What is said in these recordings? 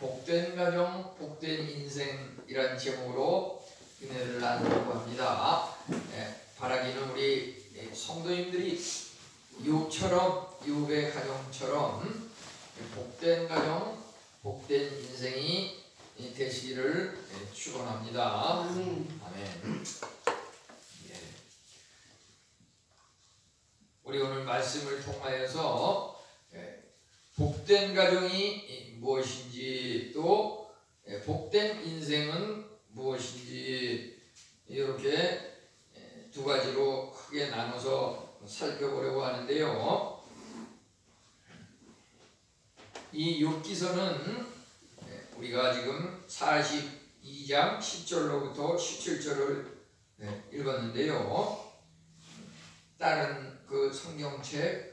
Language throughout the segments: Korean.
복된 가정, 복된 인생이란 제목으로 은혜를 나누려고 합니다. 바라기는 우리 성도님들이 욥의 가정처럼 복된 가정, 복된 인생이 되시기를 축원합니다. 아멘. 우리 오늘 말씀을 통하여서 복된 가정이 무엇인지 또 복된 인생은 무엇인지 이렇게 두 가지로 크게 나눠서 살펴보려고 하는데요. 이 욥기서는 우리가 지금 42장 10절로부터 17절을 읽었는데요. 다른 그 성경책하고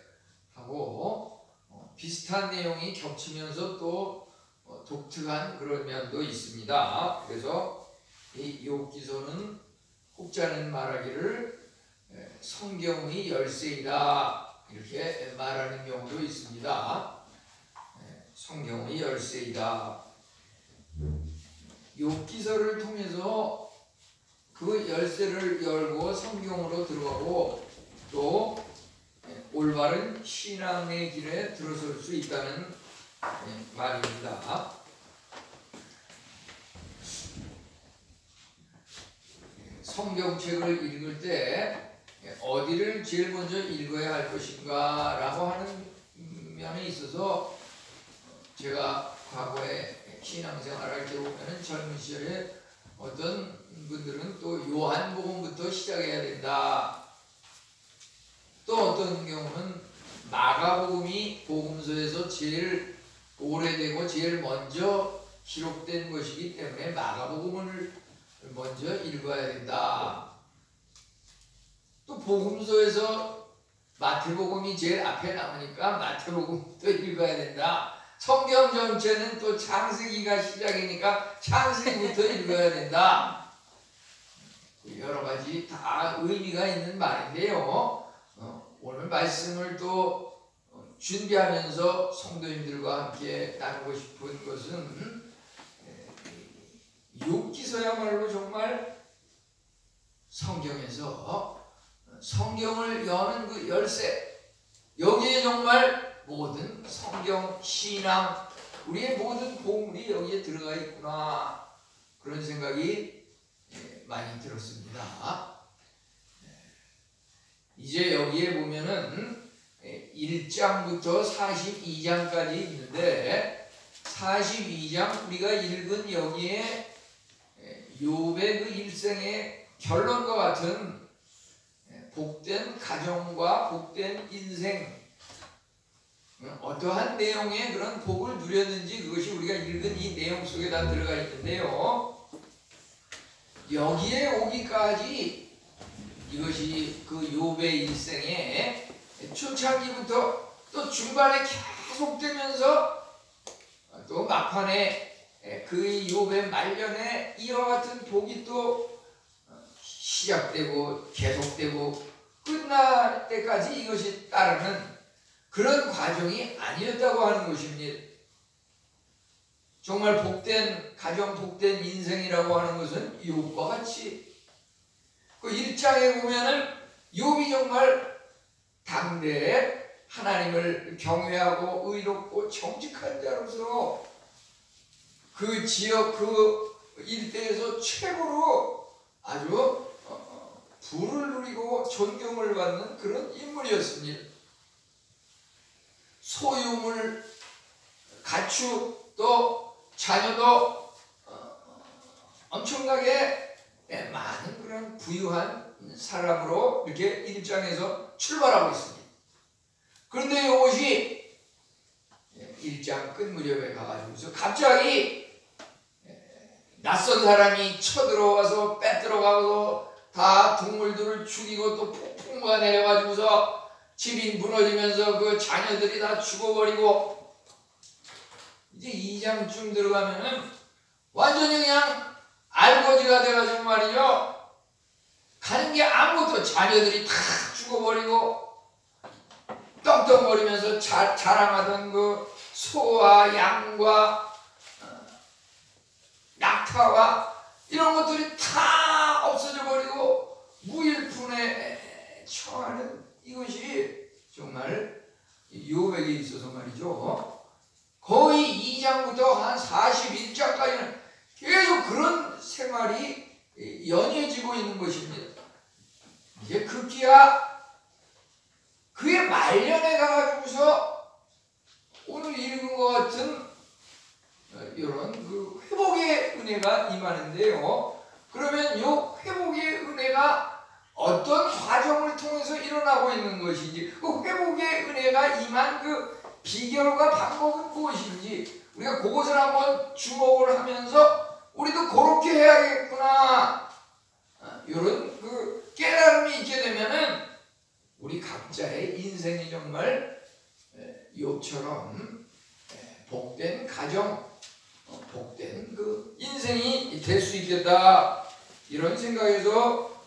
비슷한 내용이 겹치면서 또 독특한 그런 면도 있습니다. 그래서 이 욥기서는 혹자는 말하기를 성경의 열쇠이다 이렇게 말하는 경우도 있습니다. 성경의 열쇠이다. 욥기서를 통해서 그 열쇠를 열고 성경으로 들어가고 또 올바른 신앙의 길에 들어설 수 있다는 말입니다. 성경책을 읽을 때 어디를 제일 먼저 읽어야 할 것인가 라고 하는 면에 있어서 제가 과거에 신앙생활할 때 보면 젊은 시절에 어떤 분들은 또 요한복음부터 시작해야 된다. 또 어떤 경우는 마가복음이 복음서에서 제일 오래되고 제일 먼저 기록된 것이기 때문에 마가복음을 먼저 읽어야 된다. 또 복음서에서 마태복음이 제일 앞에 나오니까 마태복음부터 읽어야 된다. 성경 전체는 또 창세기가 시작이니까 창세기부터 읽어야 된다. 여러 가지 다 의미가 있는 말인데요. 오늘 말씀을 또 준비하면서 성도님들과 함께 나누고 싶은 것은 욥기서야말로 정말 성경에서 성경을 여는 그 열쇠, 여기에 정말 모든 성경, 신앙, 우리의 모든 보물이 여기에 들어가 있구나 그런 생각이 많이 들었습니다. 이제 여기에 보면은 1장부터 42장까지 있는데 42장 우리가 읽은 여기에 욥의 그 일생의 결론과 같은 복된 가정과 복된 인생 어떠한 내용의 그런 복을 누렸는지 그것이 우리가 읽은 이 내용 속에 다 들어가 있는데요. 여기에 오기까지 이것이 그 욥의 일생의 초창기부터 또 중반에 계속되면서 또 막판에 그 욥의 말년에 이와 같은 복이 또 시작되고 계속되고 끝날 때까지 이것이 따르는 그런 과정이 아니었다고 하는 것입니다. 정말 복된 가정, 복된 인생이라고 하는 것은 욥과 같이 그 1장에 보면은 욥이 정말 당대에 하나님을 경외하고 의롭고 정직한 자로서 그 지역 그 일대에서 최고로 아주 부를 누리고 존경을 받는 그런 인물이었습니다. 소유물, 가축 또 자녀도 엄청나게 많은 그런 부유한 사람으로 이렇게 1장에서 출발하고 있습니다. 그런데 이것이 1장 끝 무렵에 가가지고서 갑자기 낯선 사람이 쳐들어와서 빼들어가고 다 동물들을 죽이고 또 폭풍과 내려가지고서 집이 무너지면서 그 자녀들이 다 죽어버리고 이제 2장쯤 들어가면은 완전히 그냥 알거지가 돼가지고 말이죠. 가는 게 아무것도 자녀들이 다 죽어버리고 떵떵거리면서 자랑하던 그 소와 양과 낙타와 이런 것들이 다 없어져 버리고 무일푼에 처하는 이것이 정말 욥에게 있어서 말이죠. 거의 2장부터 한 41장까지는 계속 그런 생활이 연이어지고 있는 것입니다. 이제 급기야 그의 말년에 가가지고서 오늘 읽은 것 같은 이런 그 회복의 은혜가 임하는데요. 그러면 이 회복의 은혜가 어떤 과정을 통해서 일어나고 있는 것인지, 그 회복의 은혜가 임한 그 비결과 방법은 무엇인지 우리가 그것을 한번 주목을 하면서 우리도 그렇게 해야겠구나, 이런 그 깨달음이 있게 되면은 우리 각자의 인생이 정말 욥처럼 복된 가정, 복된 그 인생이 될 수 있겠다, 이런 생각에서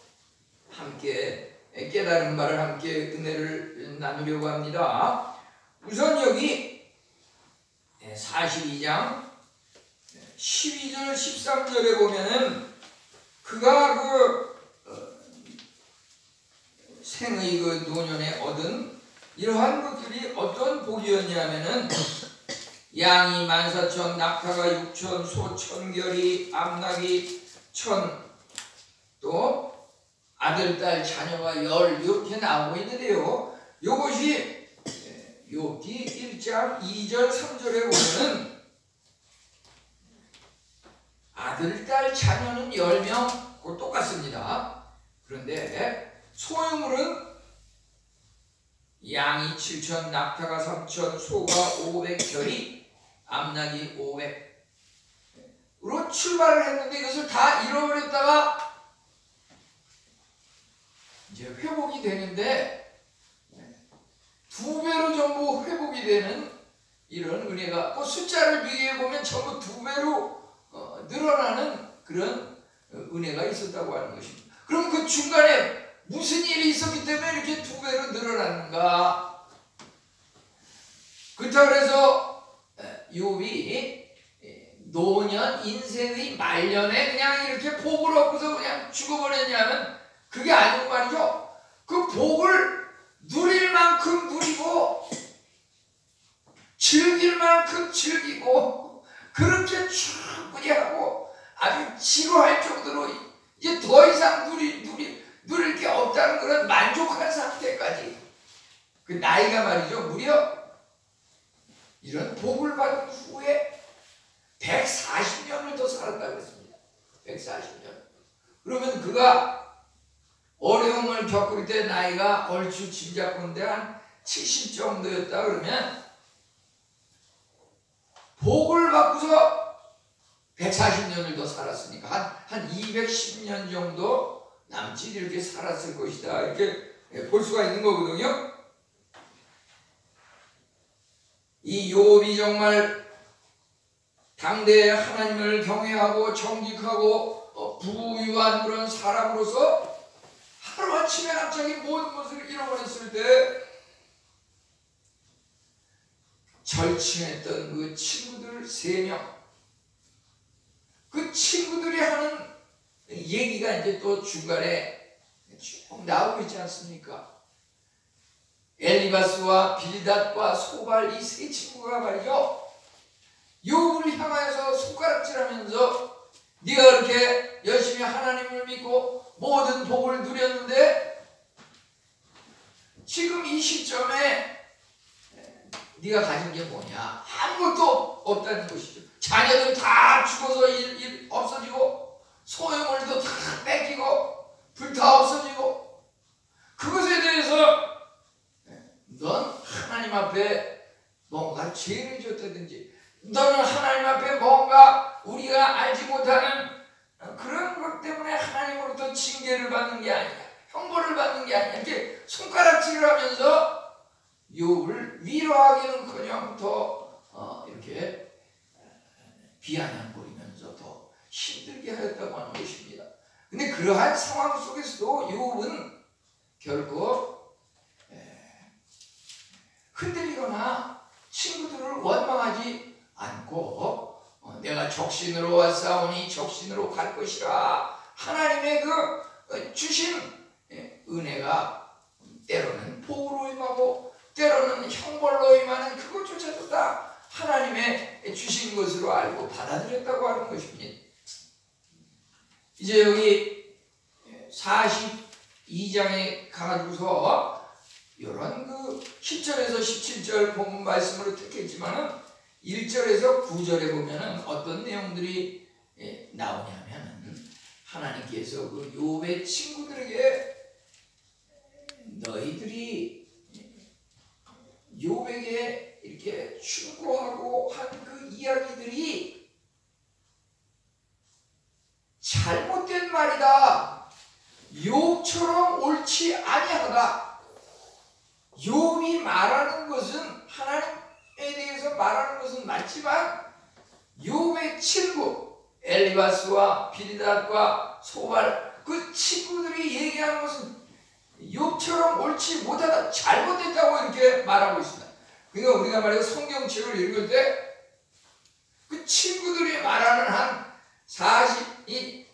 함께 깨달은 바를 함께 은혜를 나누려고 합니다. 우선 여기 42장 12절 13절에 보면은 그가 그 생의 그 노년에 얻은 이러한 것들이 어떤 복이었냐면은 양이 14,000, 낙타가 6,000, 소 1,000결이, 암낙이 1,000, 또 아들, 딸, 자녀가 10, 이렇게 나오고 있는데요. 이것이 욥기 1장 2절 3절에 보면은 아들, 딸, 자녀는 10명, 그 똑같습니다. 그런데 소유물은 양이 7,000, 낙타가 3,000, 소가 500결이, 암낙이 500으로 출발을 했는데 이것을 다 잃어버렸다가 이제 회복이 되는데 2배로 전부 회복이 되는 이런 은혜가, 그 숫자를 비교해 보면 전부 2배로 늘어나는 그런 은혜가 있었다고 하는 것입니다. 그럼 그 중간에 무슨 일이 있었기 때문에 이렇게 2배로 늘어났는가? 그렇다고 해서 욥이 노년 인생의 말년에 그냥 이렇게 복을 얻고서 그냥 죽어버렸냐면 그게 아니고 말이죠. 그 복을 누릴 만큼 누리고 즐길 만큼 즐기고 그렇게 충분히 하고 아주 지루할 정도로 이제 더 이상 누릴 게 없다는 그런 만족한 상태까지, 그 나이가 말이죠 무려 이런 복을 받은 후에 140년을 더 살았다고 했습니다. 140년. 그러면 그가 어려움을 겪을 때 나이가 얼추 짐작컨대 한 70 정도였다 그러면 복을 받고서 140년을 더 살았으니까 한 210년 정도 남짓 이렇게 살았을 것이다, 이렇게 볼 수가 있는 거거든요. 이 욥이 정말 당대에 하나님을 경외하고 정직하고 부유한 그런 사람으로서 하루아침에 갑자기 모든 것을 잃어버렸을 때 절친했던 그 친구들 3명, 그 친구들이 하는 얘기가 이제 또 중간에 쭉 나오고 있지 않습니까? 엘리바스와 빌닷과 소발, 이 3 친구가 말이죠, 욥을 향하여서 손가락질하면서 네가 그렇게 열심히 하나님을 믿고 모든 복을 누렸는데 지금 이 시점에 네가 가진 게 뭐냐? 아무것도 없다는 것이죠. 자녀들 다 죽어서 없어지고 소유물도 다 뺏기고 불타 없어지고, 그것에 대해서 넌 하나님 앞에 뭔가 죄를 졌다든지 너는 하나님 앞에 뭔가 우리가 알지 못하는 그런 것 때문에 하나님으로부터 징계를 받는 게 아니야, 형벌을 받는 게 아니야, 이렇게 손가락질을 하면서 욥을 위로하기는커녕 더 이렇게 비아냥거리면서 더 힘들게 하였다고 하는 것입니다. 근데 그러한 상황 속에서도 욥은 결코 흔들리거나 친구들을 원망하지 않고 내가 적신으로 왔사오니 적신으로 갈 것이라. 하나님의 그 주신 은혜가 때로는 복으로 임하고 때로는 형벌로 임하는 그것조차도 다 하나님의 주신 것으로 알고 받아들였다고 하는 것입니다. 이제 여기 42장에 가가지고서 이런 그 10절에서 17절 본문 말씀으로 택했지만은 1절에서 9절에 보면은 어떤 내용들이 나오냐면은 하나님께서 그 욥의 친구들에게 너희들이 욥에게 이렇게 충고하고 한 그 이야기들이 잘못된 말이다. 욥처럼 옳지 아니하다. 욥이 말하는 것은 하나님에 대해서 말하는 것은 맞지만 욥의 친구 엘리바스와 빌닷과 소발 그 친구들이 얘기하는 것은 욥처럼 옳지 못하다, 잘못됐다고 이렇게 말하고 있습니다. 그러니까 우리가 말해서 성경책을 읽을 때 그 친구들이 말하는 한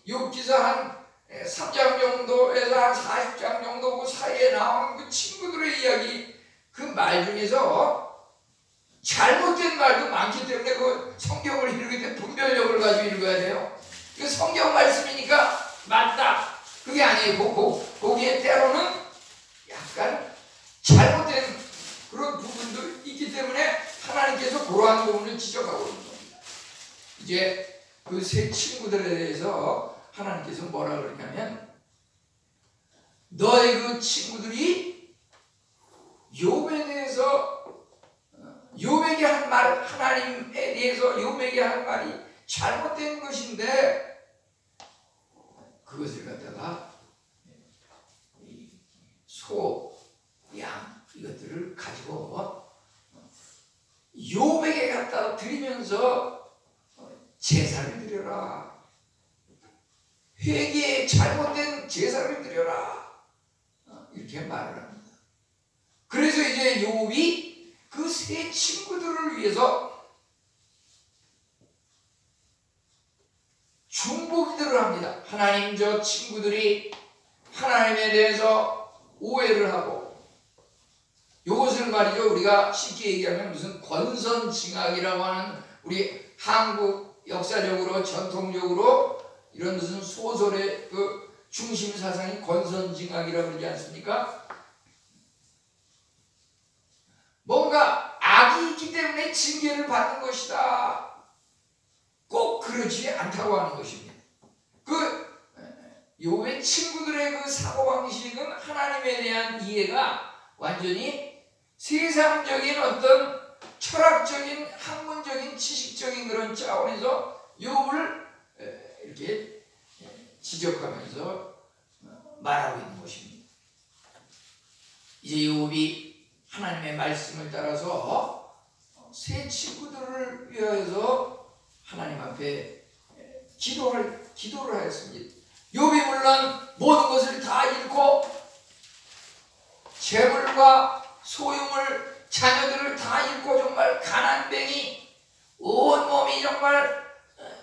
욥기서 한 3장 정도에서 한 40장 정도 그 사이에 나오는 그 친구들의 이야기 그 말 중에서 잘못된 말도 많기 때문에 그 성경을 읽을 때 분별력을 가지고 읽어야 돼요. 그 성경 말씀이니까 맞다 그게 아니고 거기에 때로는 약간 잘못된 그런 부분도 있기 때문에 하나님께서 그러한 부분을 지적하고 있는 겁니다. 이제 그 세 친구들에 대해서 하나님께서 뭐라 그러냐면 너의 그 친구들이 욥에 대해서 욥에게 한 말, 하나님에 대해서 욥에게 한 말이 잘못된 것인데 그것을 갖다가 소, 양 이것들을 가지고 욥에게 갖다 드리면서 제사를 드려라. 회개에 잘못된 제사를 드려라. 이렇게 말을 합니다. 그래서 이제 욥이 그 세 친구들을 위해서 중보기도를 합니다. 하나님, 저 친구들이 하나님에 대해서 오해를 하고 이것을 말이죠 우리가 쉽게 얘기하면 무슨 권선징악이라고 하는 우리 한국 역사적으로 전통적으로 이런 무슨 소설의 그 중심 사상이 권선징악이라고 그러지 않습니까? 뭔가 악이 있기 때문에 징계를 받는 것이다. 꼭 그렇지 않다고 하는 것입니다. 그 욥의 친구들의 그 사고방식은 하나님에 대한 이해가 완전히 세상적인 어떤 철학적인 학문적인 지식적인 그런 차원에서 욥을 이렇게 지적하면서 말하고 있는 것입니다. 이제 욥이 하나님의 말씀을 따라서 세 친구들을 위하여서 하나님 앞에 기도를 하였습니다. 욥이 물론 모든 것을 다 잃고 재물과 소유물 자녀들을 다 잃고 정말 가난뱅이 온몸이 정말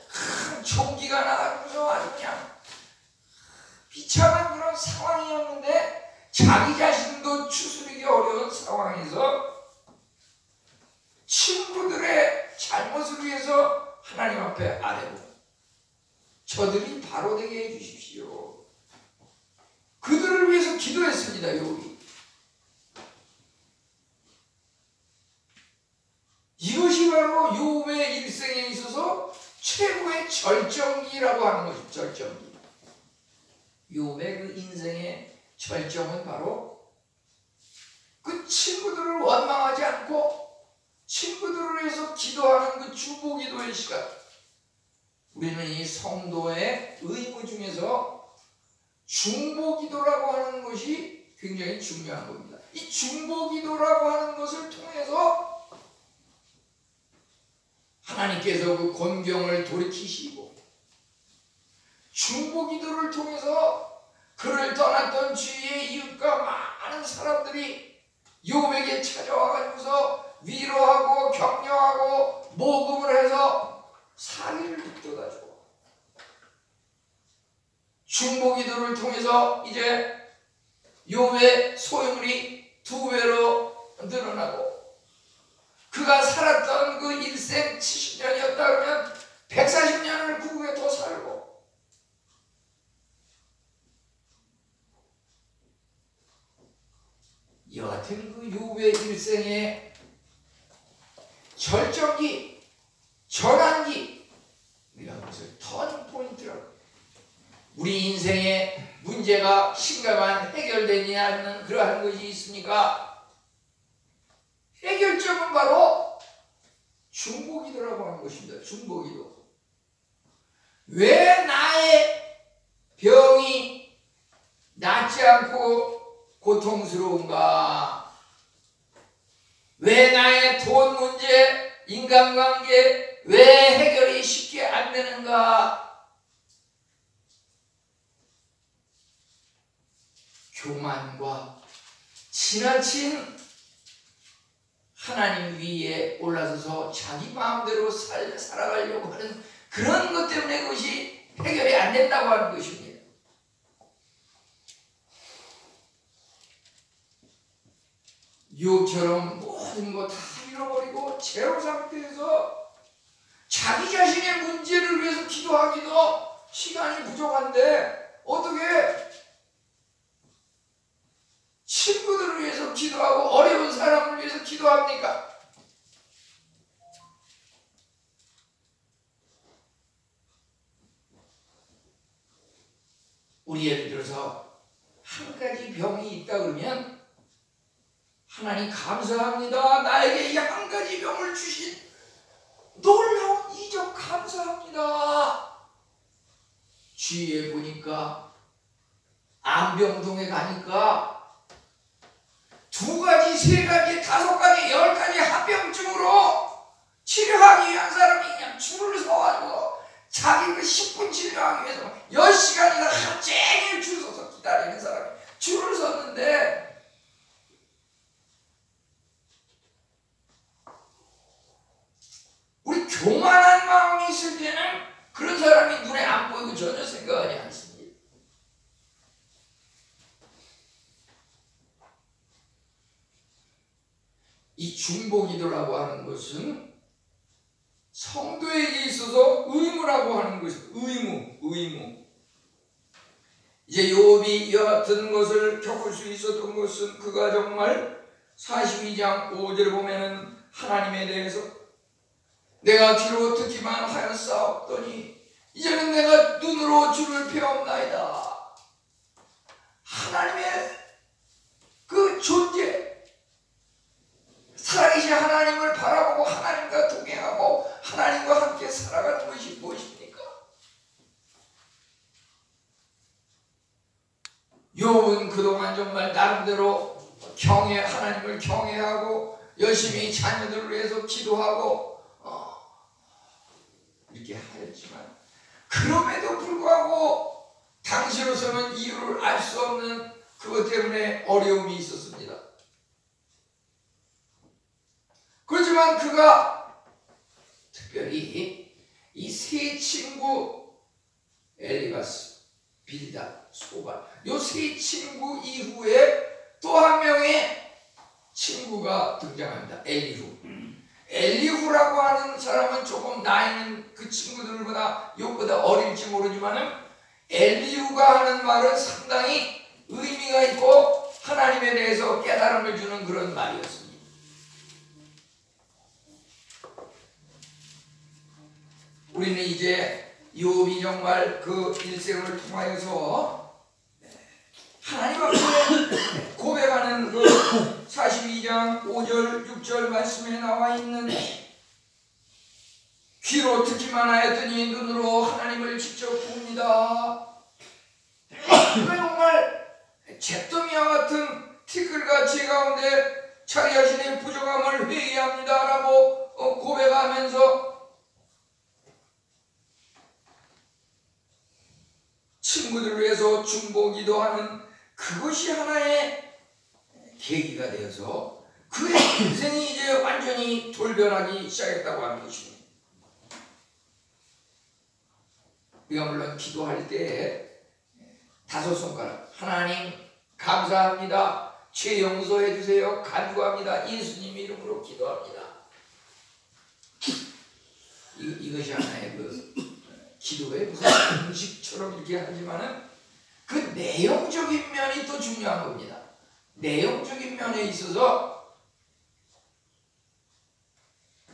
큰 총기가 나가면서 아주 그냥 비참한 그런 상황이었는데 자기 자신도 추스르기 어려운 상황에서 친구들의 잘못을 위해서 하나님 앞에 아뢰고 저들이 바로 되게 해주십시오. 그들을 위해서 기도했습니다. 욥이. 이것이 바로 욥의 일생에 있어서 최고의 절정기라고 하는 것입니다. 절정기. 욥의 그 인생의 절정은 바로 그 친구들을 원망하지 않고 친구들을 위해서 기도하는 그 중보기도의 시간. 우리는 이 성도의 의무 중에서 중보기도라고 하는 것이 굉장히 중요한 겁니다. 이 중보기도라고 하는 것을 통해서 하나님께서 그 곤경을 돌이키시고 중보기도를 통해서 그를 떠났던 주위의 이웃과 많은 사람들이 욥에게 찾아와가지고서 위로하고 격려하고 모금을 해서 사기를 붙들어 주고 중보기도를 통해서 이제 욥의 소유물이 2배로 늘어나고 그가 살았던 그 일생 70년이었다 그러면 140년을 그 후에 더 살고 여하튼 그 욥의 일생의 절정기, 전환기, 우리가 그것을 터닝 포인트라고. 우리 인생의 문제가 심각한 해결되지 않는 그러한 것이 있으니까 해결점은 바로 중보기도라고 하는 것입니다. 중보기도. 왜 나의 병이 낫지 않고 고통스러운가? 왜 나의 돈 문제, 인간관계 왜 해결이 쉽게 안 되는가? 교만과 지나친 하나님 위에 올라서서 자기 마음대로 살아가려고 하는 그런 것 때문에 그것이 해결이 안 된다고 하는 것입니다. 욥처럼 모든 거 다 잃어버리고 제로 상태에서 자기 자신의 문제를 위해서 기도하기도 시간이 부족한데 어떻게 친구들을 위해서 기도하고 어려운 사람을 위해서 기도합니까? 우리 예를 들어서 한 가지 병이 있다 그러면 하나님 감사합니다. 나에게 이 한 가지 병을 주신 놀라운 이적 감사합니다. 주위에 보니까 안병동에 가니까 2가지, 3가지, 5가지, 10가지 합병증으로 치료하기 위한 사람이 그냥 줄을 서가지고 자기 그 10분 치료하기 위해서 10시간이나 하루 종일 줄 서서 기다리는 사람이 줄을 섰는데 우리 교만한 마음이 있을 때는 그런 사람이 눈에 안 보이고 전혀 생각하지 않습니다. 이 중보기도라고 하는 것은 성도에게 있어서 의무라고 하는 것입니다. 의무. 이제 욥이 이와 같은 것을 겪을 수 있었던 것은 그가 정말 42장 5절에 보면은 하나님에 대해서 내가 귀로 듣기만 하였사옵더니 이제는 내가 눈으로 주를 배웠나이다. 하나님의 그 존재, 살아계신 하나님을 바라보고 하나님과 동행하고 하나님과 함께 살아가는 것이 무엇입니까? 욥은 그동안 정말 나름대로 하나님을 경외하고 열심히 자녀들을 위해서 기도하고 이렇게 하였지만 그럼에도 불구하고 당시로서는 이유를 알 수 없는 그것 때문에 어려움이 있었습니다. 그렇지만 그가 특별히 이 세 친구 엘리바스, 빌닷, 소발 이 세 친구 이후에 또 한 명의 친구가 등장합니다. 엘리후라고 하는 사람은 조금 나이는 그 친구들보다 욥보다 어릴지 모르지만은 엘리후가 하는 말은 상당히 의미가 있고 하나님에 대해서 깨달음을 주는 그런 말이었습니다. 우리는 이제 욥이 정말 그 일생을 통하여서 하나님 앞에 고백하는 그 42장 5절 6절 말씀에 나와 있는 귀로 듣기만 하였더니 눈으로 하나님을 직접 봅니다. 그가 정말 잿더미와 같은 티끌같이 가운데 자기 자신의 부족함을 회개합니다 라고 고백하면서 친구들을 위해서 중보기도하는 그것이 하나의 계기가 되어서 그의 인생이 이제 완전히 돌변하기 시작했다고 하는 것입니다. 우리가 물론 기도할 때 5손가락 하나님 감사합니다. 죄 용서해 주세요. 간구합니다. 예수님 이름으로 기도합니다. 이것이 하나의 그 기도의 무슨 공식처럼 이렇게 하지만은 그 내용적인 면이 또 중요한 겁니다. 내용적인 면에 있어서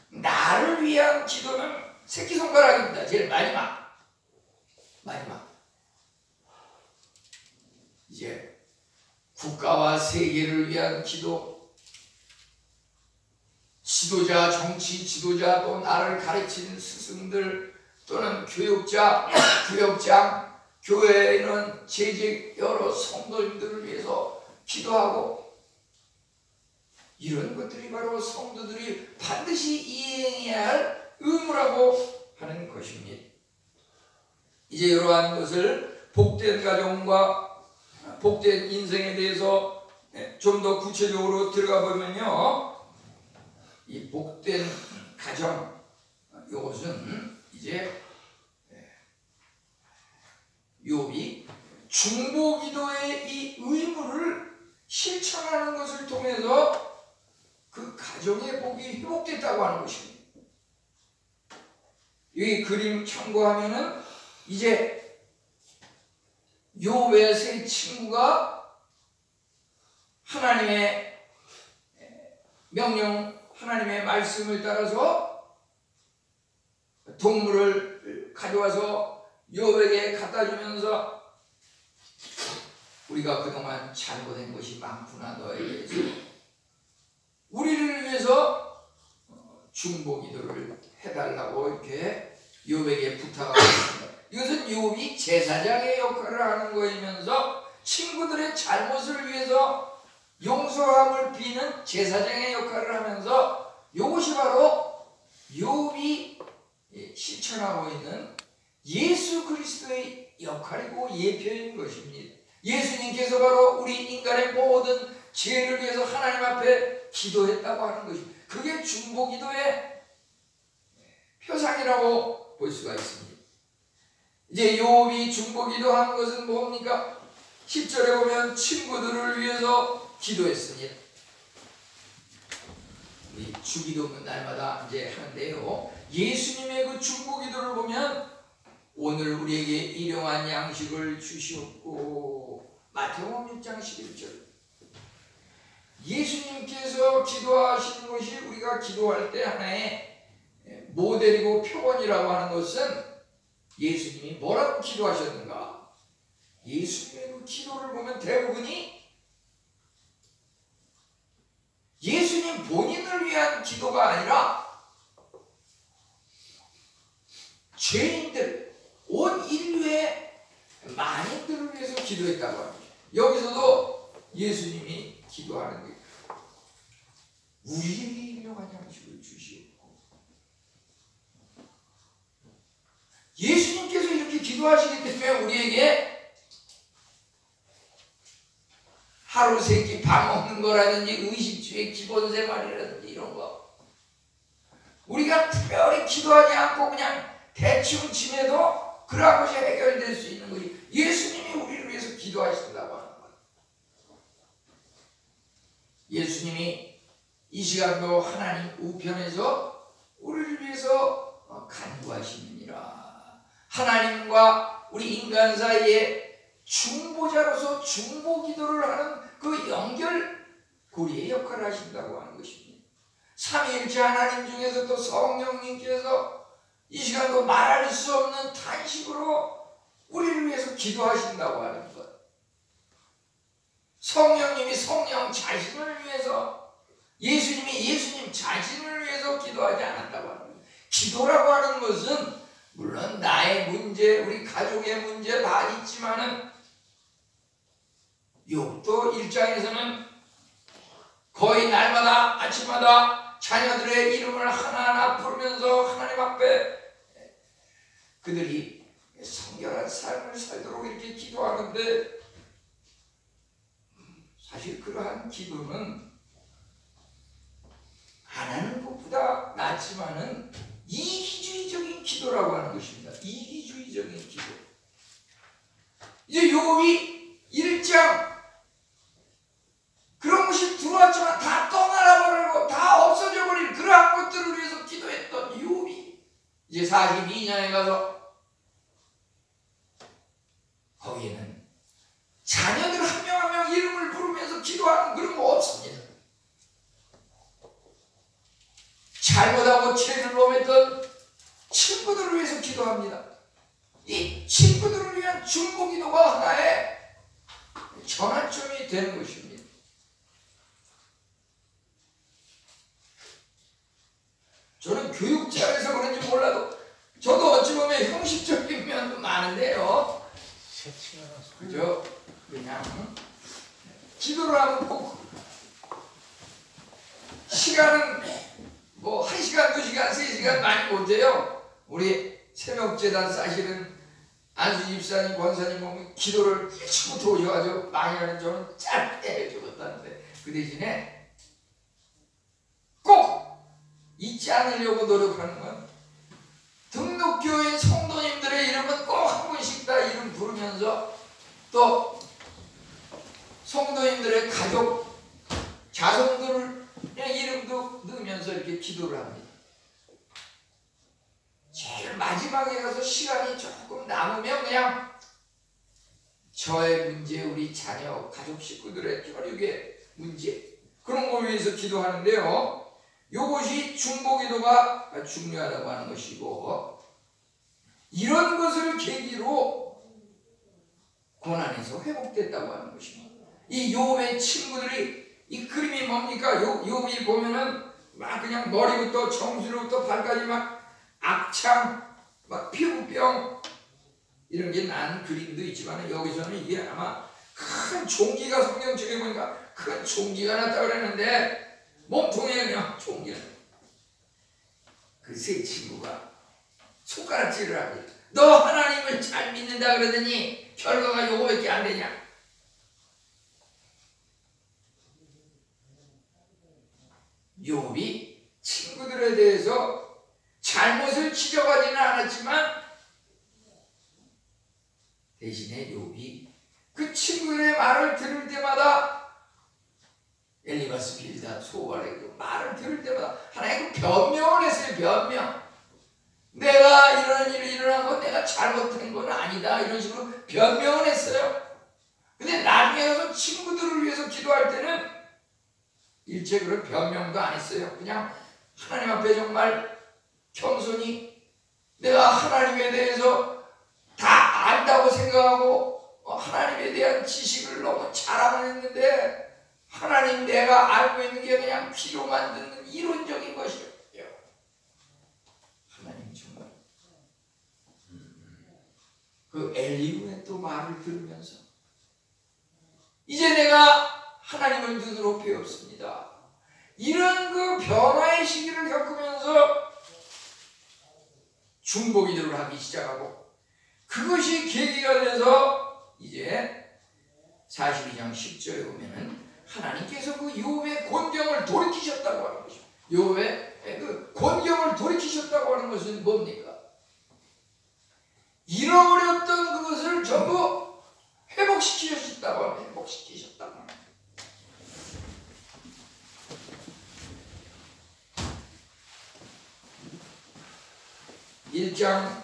나를 위한 기도는 새끼손가락입니다. 제일 마지막. 이제 국가와 세계를 위한 기도, 지도자, 정치 지도자, 또 나를 가르치는 스승들 또는 교육자, 구역장, 교회에 있는 재직 여러 성도님들을 위해서 기도하고, 이런 것들이 바로 성도들이 반드시 이행해야 할 의무라고 하는 것입니다. 이제 이러한 것을 복된 가정과 복된 인생에 대해서 좀 더 구체적으로 들어가 보면요, 이 복된 가정, 이것은 이제 욥이 중보기도의 이 의무를 실천하는 것을 통해서 그 가정의 복이 회복됐다고 하는 것입니다. 이 그림 참고하면은 이제 욥의 세 친구가 하나님의 명령, 하나님의 말씀을 따라서 동물을 가져와서 욥에게 갖다 주면서 우리가 그동안 잘못한 것이 많구나 너에 대해서, 우리를 위해서 중보기도를 해달라고 이렇게 욥에게 부탁하고 있습니다. 이것은 욥이 제사장의 역할을 하는 거이면서 친구들의 잘못을 위해서 용서함을 비는 제사장의 역할을 하면서, 이것이 바로 욥이 실천하고 있는 예수 그리스도의 역할이고 예표인 것입니다. 예수님께서 바로 우리 인간의 모든 죄를 위해서 하나님 앞에 기도했다고 하는 것입니다. 그게 중보기도의 표상이라고 볼 수가 있습니다. 이제 욥이 중보기도한 것은 뭡니까? 10절에 보면 친구들을 위해서 기도했습니다. 우리 주기도는 날마다 이제 하는데요, 예수님의 그 중보기도를 보면 오늘 우리에게 일용할 양식을 주시옵고, 마태복음 6장 11절, 예수님께서 기도하시는 것이 우리가 기도할 때 하나의 모델이고 표본이라고 하는 것은 예수님이 뭐라고 기도하셨는가? 예수님의 그 기도를 보면 대부분이 예수님 본인을 위한 기도가 아니라 죄인들, 온 인류의 만인들을 위해서 기도했다고 합니다. 여기서도 예수님이 기도하는 게 우리에게 일용할 양식을 주시옵고, 예수님께서 이렇게 기도하시기 때문에 우리에게 하루 세 끼 밥 먹는 거라든지 의식주의 기본 생활이라든지 이런 거 우리가 특별히 기도하지 않고 그냥 대충 지내도 그러한 것이 해결될 수 있는 것이 예수님이 우리를 위해서 기도하신다고 하는 것. 예수님이 이 시간도 하나님 우편에서 우리를 위해서 간구하시느니라. 하나님과 우리 인간 사이에 중보자로서 중보기도를 하는 그 연결고리의 역할을 하신다고 하는 것입니다. 삼위일체 하나님 중에서 또 성령님께서 이 시간도 말할 수 없는 탄식으로 우리를 위해서 기도하신다고 하는 것. 성령님이 성령 자신을 위해서, 예수님이 예수님 자신을 위해서 기도하지 않았다고 하는 것. 기도라고 하는 것은 물론 나의 문제, 우리 가족의 문제 다 있지만은 욥도 1장에서는 거의 날마다 아침마다 자녀들의 이름을 하나하나 부르면서 하나님 앞에 그들이 성결한 삶을 살도록 이렇게 기도하는데, 사실 그러한 기도는 안 하는 것보다 낫지만은 이기주의적인 기도라고 하는 것입니다. 이기주의적인 기도. 욥이 1장 그런 것이 들어왔지만 다 떠나라 버리고 다 없어져 버린 그러한 것들을 위해서 기도했던 욥이 이제 42년에 가서 거기에는 자녀들 한 명 한 명 이름을 부르면서 기도하는 그런 거 없습니다. 잘못하고 죄를 범했던 친구들을 위해서 기도합니다. 이 친구들을 위한 중보기도가 하나의 전환점이 되는 것입니다. 저는 교육자에서 그런지 몰라도 저도 어찌 보면 형식적인 면도 많은데요. 그죠? 그냥 기도를 하면 꼭 시간은 뭐 1시간, 2시간, 3시간 많이 못해요. 우리 새벽재단 사실은 안수 집사님, 권사님 보면 기도를 일찍부터 오셔가지고 많이 하는 저는 짧게 해주었다는데 그 대신에 꼭 잊지 않으려고 노력하는 건 등록교회 성도님들의 이름은 꼭 한 번씩 다 이름 부르면서 또 성도님들의 가족, 자손들의 이름도 넣으면서 이렇게 기도를 합니다. 제일 마지막에 가서 시간이 조금 남으면 그냥 저의 문제, 우리 자녀, 가족 식구들의 교육의 문제 그런 걸 위해서 기도하는데요. 이것이 중보기도가 중요하다고 하는 것이고 이런 것을 계기로 고난에서 회복됐다고 하는 것입니다. 이 욥의 친구들이 이 그림이 뭡니까? 욥이 보면은 막 그냥 머리부터 정수로부터 발까지 막 악창, 막 피부병 이런 게 난 그림도 있지만 여기서는 이게 아마 큰 종기가 성경책에 보니까 큰 종기가 났다 그랬는데 몸통에 그냥 종기는 그 세 친구가 손가락질을 합니다. 너 하나님을 잘 믿는다 그러더니 결과가 요거밖에 안 되냐? 욥이 친구들에 대해서 잘못을 지적하지는 않았지만 대신에 욥이 그 친구들의 말을 들을 때마다 엘리바스 빌닷 소발의 그 말을 들을 때마다 하나의 그 변명을 했어요. 변명. 내가 이런 일이 일어난 건 내가 잘못한 건 아니다. 이런 식으로 변명을 했어요. 근데 나중에 가서 친구들을 위해서 기도할 때는 일체 그런 변명도 안 했어요. 그냥 하나님 앞에 정말 겸손히 내가 하나님에 대해서 다 안다고 생각하고 하나님에 대한 지식을 너무 잘 알았는데 하나님 내가 알고 있는 게 그냥 귀로만 듣는 이론적인 것이에요. 하나님 정말 그 엘리후의 또 말을 들으면서 이제 내가 하나님을 눈으로 배웠습니다. 이런 그 변화의 시기를 겪으면서 중보기도를 하기 시작하고 그것이 계기가 돼서 이제 42장 10절에 보면은 하나님께서 그 욥의 곤경을 돌이키셨다고 하는 것이죠. 욥의 그 곤경을 돌이키셨다고 하는 것은 뭡니까? 잃어버렸던 그것을 전부 회복시키셨다고 하는 거예요. 회복시키셨다고 하는 거예요. 1장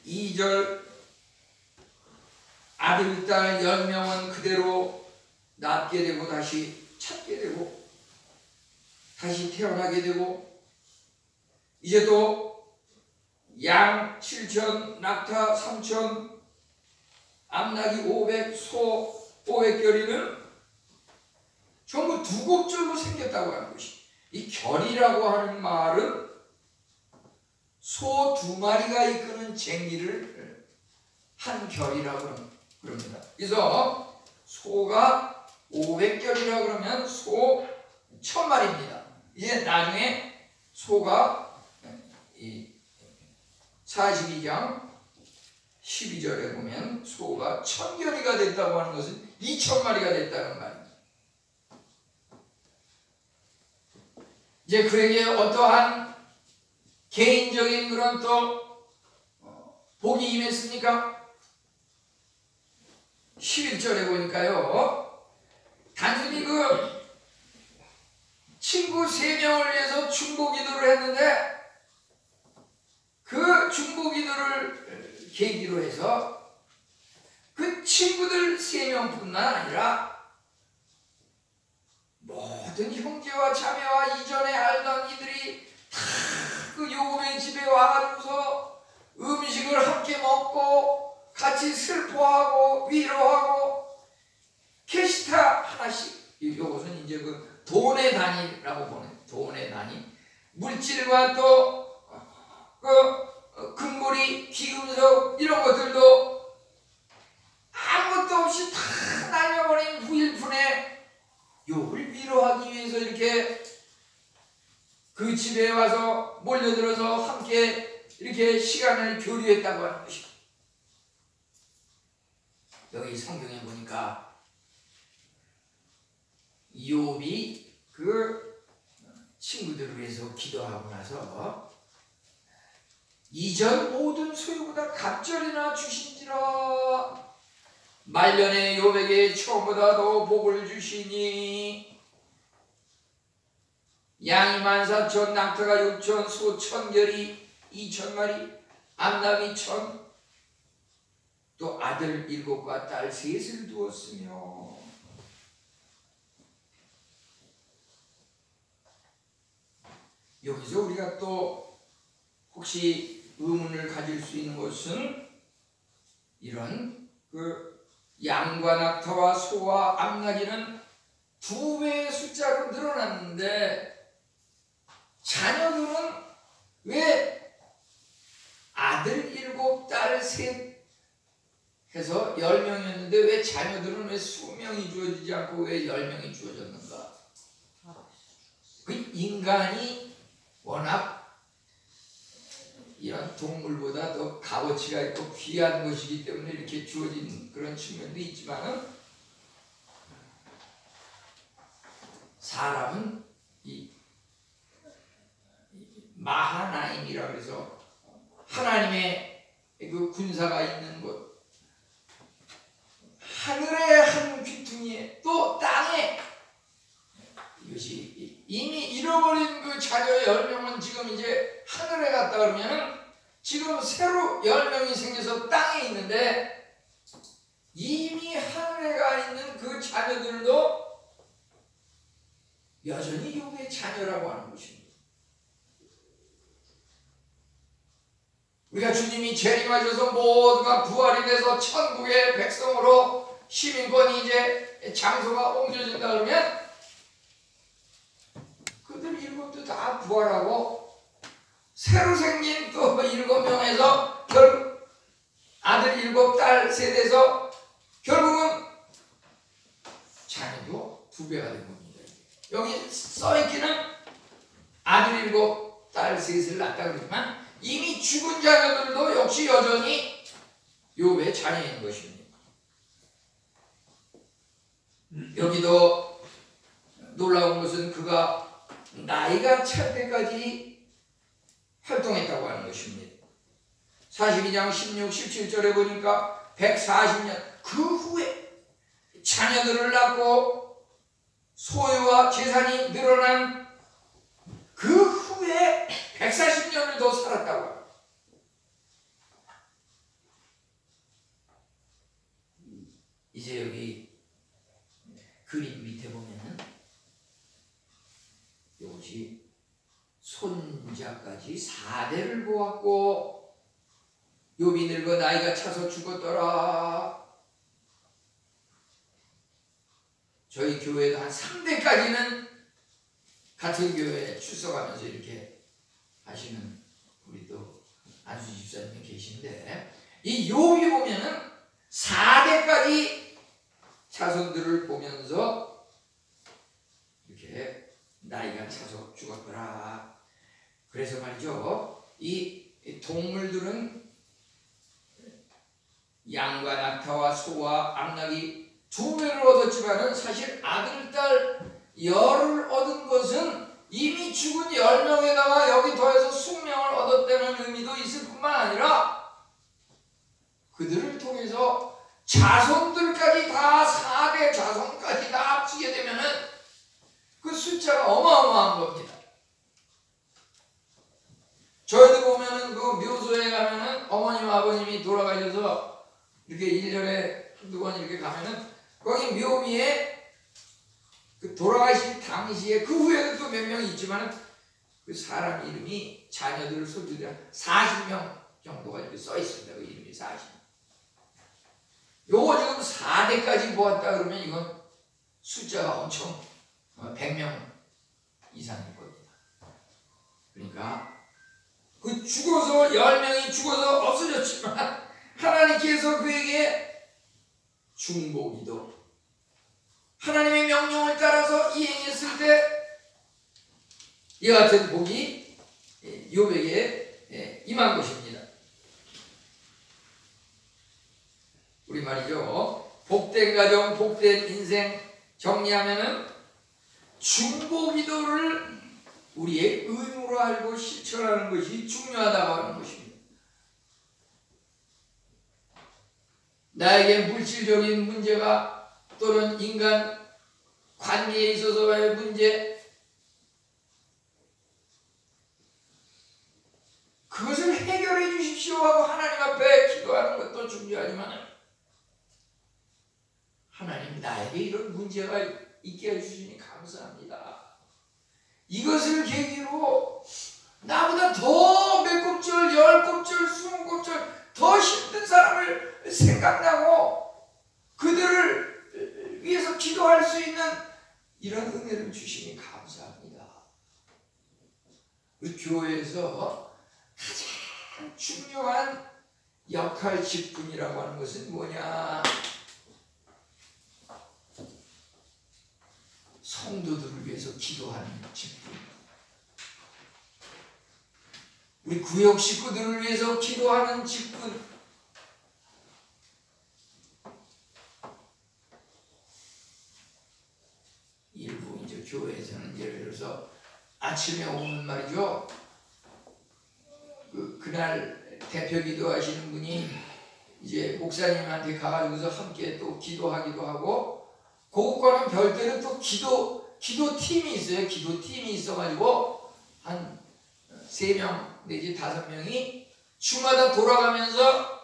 2절 아들, 딸 10명은 그대로 낳게 되고 다시 찾게 되고 다시 태어나게 되고 이제 또 양 7천, 낙타 3천, 암나기 500, 소 500결이는 전부 두 곱절로 생겼다고 하는 것이 이 결이라고 하는 말은 소 2마리가 이끄는 쟁기를 한 결이라고 그럽니다. 그래서 소가 500결이라 그러면 소 1000마리입니다. 이제 나중에 소가 이 42장 12절에 보면 소가 1000결이가 됐다고 하는 것은 2000마리가 됐다는 말입니다. 이제 그에게 어떠한 개인적인 그런 또 복이 임했습니까? 11절에 보니까요, 단순히 그 친구 3명을 위해서 중보기도를 했는데 그 중보기도를 계기로 해서 그 친구들 3명뿐만 아니라 모든 형제와 자매와 이전에 알던 이들이 다 그 욥의 집에 와가지고서 음식을 함께 먹고 같이 슬퍼하고 위로하고 게시타 하나씩, 이것은 이제 그 돈의 단위라고 보는, 돈의 단위, 물질과 또 금고리, 귀금속 이런 것들도 아무것도 없이 다 날려버린 부일푼에 욥을 위로하기 위해서 이렇게 그 집에 와서 몰려들어서 함께 이렇게 시간을 교류했다고 하는 것이고, 여기 성경에 보니까 욥이 그 친구들을 위해서 기도하고 나서 이전 모든 소유보다 갑절이나 주신지라, 말년에 욥에게 처음보다 더 복을 주시니 양이 14,000, 낙타가 6,000, 소 1,000결이 2,000마리, 암나귀 1,000, 또 아들 7과 딸 3을 두었으며, 여기서 우리가 또 혹시 의문을 가질 수 있는 것은 이런 그 양과 낙타와 소와 암나귀는 2배의 숫자로 늘어났는데 자녀들은 왜 아들 7, 딸 3 해서 10명이었는데 왜 자녀들은 왜 20명이 주어지지 않고 왜 10명이 주어졌는가? 그 인간이 워낙 이런 동물보다 더 값어치가 있고 귀한 것이기 때문에 이렇게 주어진 그런 측면도 있지만은, 사람은 이 마하나임이라 그래서 하나님의 그 군사가 있는 곳, 하늘의 한 귀퉁이에 또 땅에, 이것이 이미 잃어버린 그 자녀 10명은 지금 이제 하늘에 갔다 그러면은 지금 새로 10명이 생겨서 땅에 있는데, 이미 하늘에 가 있는 그 자녀들도 여전히 욥의 자녀라고 하는 것입니다. 우리가 주님이 재림하셔서 모두가 부활이 돼서 천국의 백성으로 시민권이 이제 장소가 옮겨진다 그러면 그들 7도 다 부활하고 새로 생긴 또 7명에서 결국 아들 7, 딸 3에서 결국은 자녀도 2배가 된 겁니다. 여기 써있기는 아들 7, 딸 3을 낳았다 그러지만 이미 죽은 자녀들도 역시 여전히 욥의 자녀인 것입니다. 여기도 놀라운 것은 그가 나이가 찰 때까지 활동했다고 하는 것입니다. 42장 16, 17절에 보니까 140년 그 후에 자녀들을 낳고 소유와 재산이 늘어난 그 후에 140년을 더 살았다고 합니다. 이제 여기 그림 밑에 보면은 이것이 손자까지 4대를 보았고 욥이 늙어 나이가 차서 죽었더라. 저희 교회도 한 3대까지는 같은 교회에 출석하면서 이렇게 하시는 우리 또 안수 집사님이 계신데, 이 욥이 보면은 4대까지 자손들을 보면서 이렇게 나이가 차서 죽었더라. 그래서 말이죠, 이 동물들은 양과 낙타와 소와 암나귀 2배를 얻었지만은 사실 아들, 딸 열을 얻은 것은 이미 죽은 10명에다가 여기 더해서 20명을 얻었다는 의미도 있을 뿐만 아니라 그들을 통해서 자손들까지 다 4대 자손까지 다 합치게 되면은 그 숫자가 어마어마한 겁니다. 저희도 보면은 그 묘소에 가면은 어머님 아버님이 돌아가셔서 이렇게 1년에 한두 번 이렇게 가면은 거기 묘미에 그 돌아가신 당시에 그 후에도 또 몇 명이 있지만은 그 사람 이름이 자녀들 소유들 40명 정도가 이렇게 써 있습니다. 그 이름이 40명. 요거 지금 4대까지 모았다 그러면 이건 숫자가 엄청 100명 이상일 겁니다. 그러니까 그 죽어서 10명이 죽어서 없어졌지만 하나님께서 그에게 중보기도 하나님의 명령을 따라서 이행했을 때 이 같은 복이 욥에게 임한 것입니다. 우리 말이죠. 복된 가정, 복된 인생 정리하면은 중보기도를 우리의 의무로 알고 실천하는 것이 중요하다고 하는 것입니다. 나에게 물질적인 문제가 또는 인간 관계에 있어서의 문제 그것을 해결해 주십시오 하고 하나님 앞에 기도하는 것도 중요하지만 하나님 나에게 이런 문제가 있게 해주시니 감사합니다. 이것을 계기로 나보다 더 몇 곱절, 10곱절, 20곱절 더 힘든 사람을 생각나고 그들을 위해서 기도할 수 있는 이런 은혜를 주시니 감사합니다. 우리 교회에서 가장 중요한 역할 직분이라고 하는 것은 뭐냐? 성도들을 위해서 기도하는 직분. 우리 구역 식구들을 위해서 기도하는 직분. 일부 이제 교회에서는 예를 들어서 아침에 오면 말이죠. 그날 대표 기도하시는 분이 이제 목사님한테 가가지고서 함께 또 기도하기도 하고 그것과는 별도로 또 기도팀이 있어요. 기도팀이 있어가지고 한 3명 내지 5명이 주마다 돌아가면서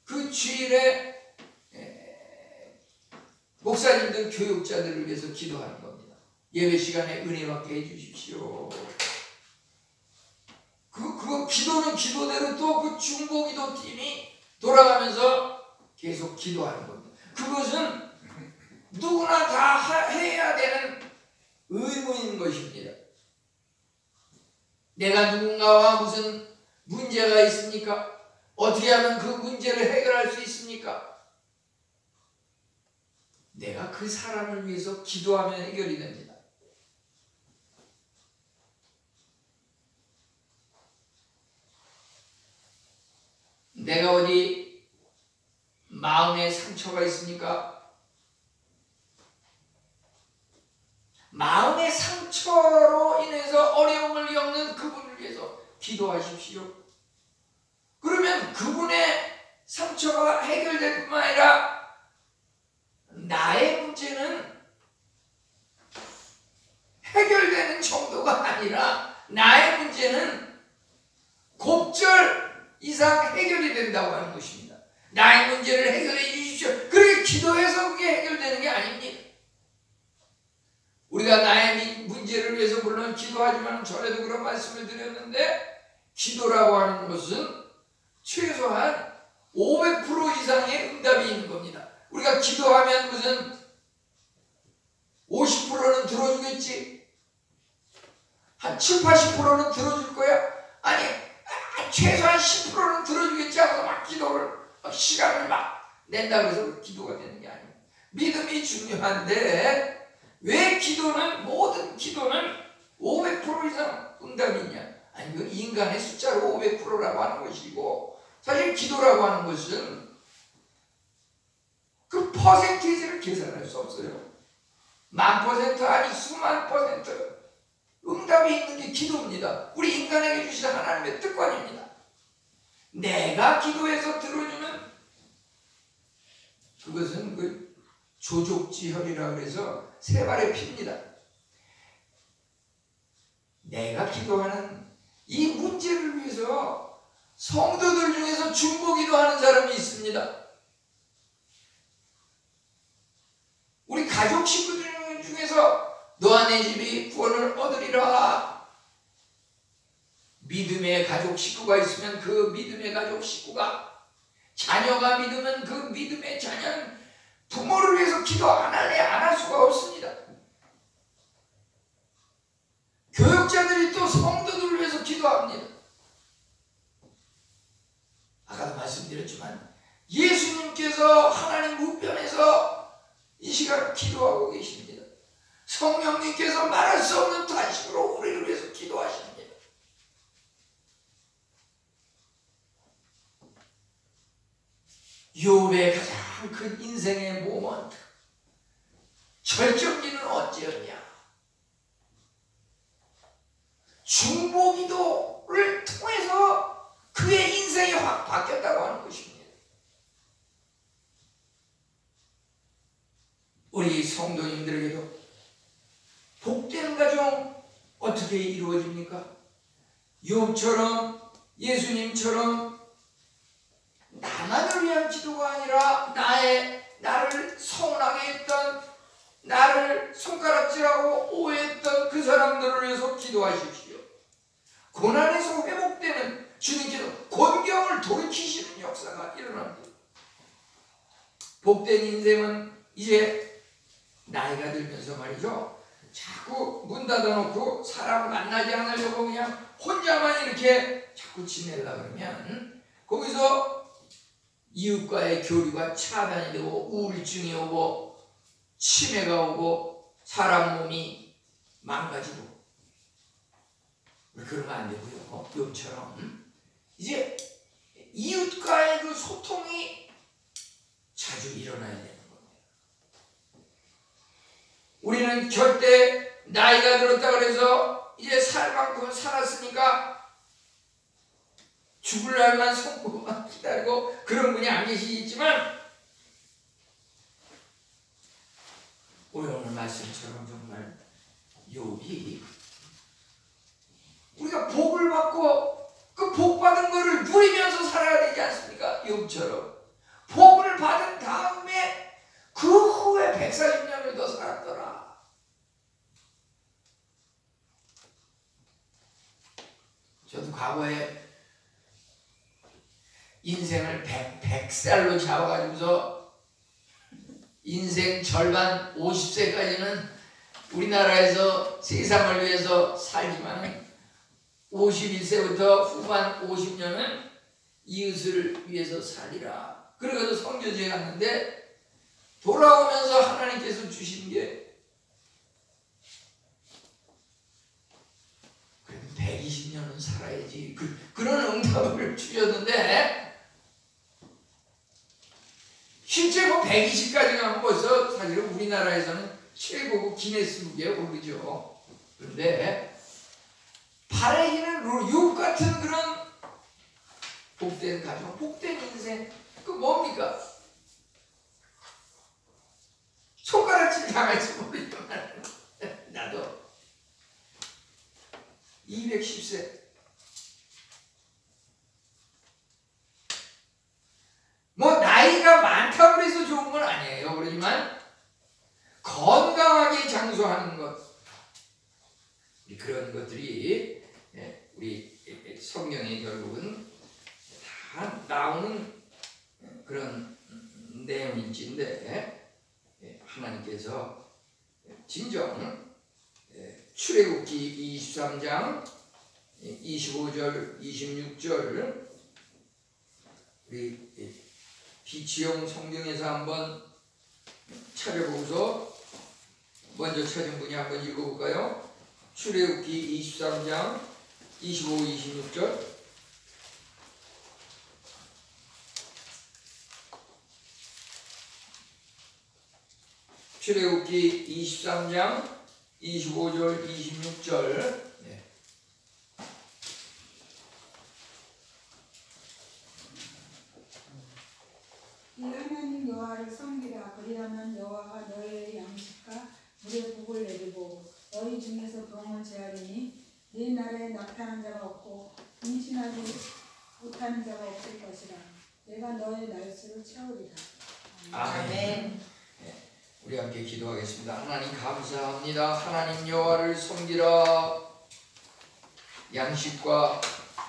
그 주일에 목사님들 교육자들을 위해서 기도하는 겁니다. 예배 시간에 은혜 받게 해주십시오. 그 기도는 기도대로 또 그 중보기도 팀이 돌아가면서 계속 기도하는 겁니다. 그것은 누구나 다 해야 되는 의무인 것입니다. 내가 누군가와 무슨 문제가 있습니까? 어떻게 하면 그 문제를 해결할 수 있습니까? 내가 그 사람을 위해서 기도하면 해결이 됩니다. 내가 어디 마음에 상처가 있습니까? 마음의 상처로 인해서 어려움을 겪는 그분을 위해서 기도하십시오. 그러면 그분의 상처가 해결될 뿐만 아니라 나의 문제는 해결되는 정도가 아니라 나의 문제는 곱절 이상 해결이 된다고 하는 것입니다. 나의 문제를 해결해 주십시오. 그렇게 기도해서 그게 해결되는 게 아닙니다. 우리가 나의 문제를 위해서 물론 기도하지만 전에도 그런 말씀을 드렸는데 기도라고 하는 것은 최소한 500% 이상의 응답이 있는 겁니다. 우리가 기도하면 무슨 50%는 들어주겠지? 한 7, 80%는 들어줄 거야? 아니 최소한 10%는 들어주겠지 하고 막 기도를 시간을 막 낸다고 해서 기도가 되는 게 아니에요. 믿음이 중요한데 왜 기도는 모든 기도는 500% 이상 응답이 있냐? 아니 그 인간의 숫자로 500%라고 하는 것이고 사실 기도라고 하는 것은 그 퍼센티지를 계산할 수 없어요. 1000% 아니 수만 %. 응답이 있는 게 기도입니다. 우리 인간에게 주신 하나님의 특권입니다. 내가 기도해서 들어주는 그것은 그 조족지혈이라 그래서 세 발의 피입니다. 내가 기도하는 이 문제를 위해서 성도들 중에서 중보기도 하는 사람이 있습니다. 우리 가족 식구들 중에서 너와 내 집이 구원을 얻으리라. 믿음의 가족 식구가 있으면 그 믿음의 가족 식구가, 자녀가 믿으면 그 믿음의 자녀는 부모를 위해서 기도 안 할래 안 할 수가 없습니다. 교육자들이 또 성도들을 위해서 기도합니다. 아까도 말씀드렸지만 예수님께서 하나님 우편에서 이 시간 기도하고 계십니다. 성령님께서 말할 수 없는 탄식으로 우리를 위해서 기도하십니다. 욥의 가장 큰 인생의 모먼트, 절정기는 어찌였냐? 중보기도를 통해서 그의 인생이 확 바뀌었다고 하는 것입니다. 우리 성도님들에게도 복된 가정 어떻게 이루어집니까? 욥처럼, 예수님처럼 나만을 위한 기도가 아니라 나를 서운하게 했던, 나를 손가락질하고 오해했던 그 사람들을 위해서 기도하십시오. 고난에서 회복되는 주님께서 곤경을 돌이키시는 역사가 일어납니다. 복된 인생은 이제 나이가 들면서 말이죠, 자꾸 문 닫아놓고 사람 만나지 않으려고 그냥 혼자만 이렇게 자꾸 지내려고 그러면 거기서 이웃과의 교류가 차단이 되고 우울증이 오고 치매가 오고 사람 몸이 망가지고, 그러면 안 되고요. 욥처럼 이제 이웃과의 그 소통이 자주 일어나야 되는 겁니다. 우리는 절대 나이가 들었다 그래서 이제 살 만큼 살았으니까 죽을 날만 손꼽아 기다리고 그런 분이 안 계시겠지만, 오늘 말씀처럼 정말 욥이 우리가 복을 받고 그 복 받은 거를 누리면서 살아야 되지 않습니까? 욥처럼 복을 받은 다음에 그 후에 140년을 더 살았더라. 저도 과거에 인생을 100살로 잡아가지고서 인생 절반 50세까지는 우리나라에서 세상을 위해서 살지만 51세부터 후반 50년은 이웃을 위해서 살리라. 그래서 선교지에 갔는데 돌아오면서 하나님께서 주신 게 그래도 120년은 살아야지, 그런 응답을 주셨는데, 실제 120까지 가면 벌써 사실 우리나라에서는 최고급 기네스북에 오르죠. 그런데 바라기는 욥 같은 그런 복된 가정, 복된 인생, 그 뭡니까? 손가락질 당할지 모르지만 나도 210세 뭐 나이가 많다고 해서 좋은 건 아니에요. 그렇지만 건강하게 장수하는 것, 그런 것들이 우리 성경에 결국은 다 나오는 그런 내용일지인데, 하나님께서 진정 출애굽기 23장 25절 26절 우리 비치용 성경에서 한번 찾아보고서 먼저 찾은 분이 한번 읽어볼까요? 출애굽기 23장 25, 26절. 출애굽기 23장 25절 26절. 네. 이 하나님 여호와를 여호와를 섬기라. 그리하면 여호와가 너의 양식과 물의 복을 내리고 너희 중에서 병을 제하리니 네 날에 낙타하는 자가 없고 임신하지 못하는 자가 없을 것이라. 내가 너의 날수를 채우리라. 아멘. 네, 우리 함께 기도하겠습니다. 하나님 감사합니다. 하나님 여호와를 섬기라. 양식과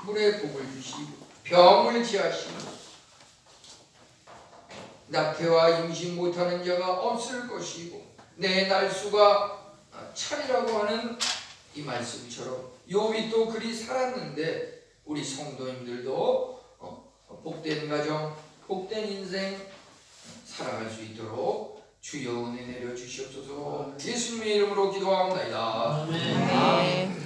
물의 복을 주시고 병을 제하시고 낙태와 임신 못하는 자가 없을 것이고 내 날수가 차리라고 하는 이 말씀처럼 욥이 또 그리 살았는데 우리 성도님들도 복된 가정, 복된 인생 살아갈 수 있도록 주여 은혜 내려 주시옵소서. 예수님의 이름으로 기도하옵나이다. 아멘.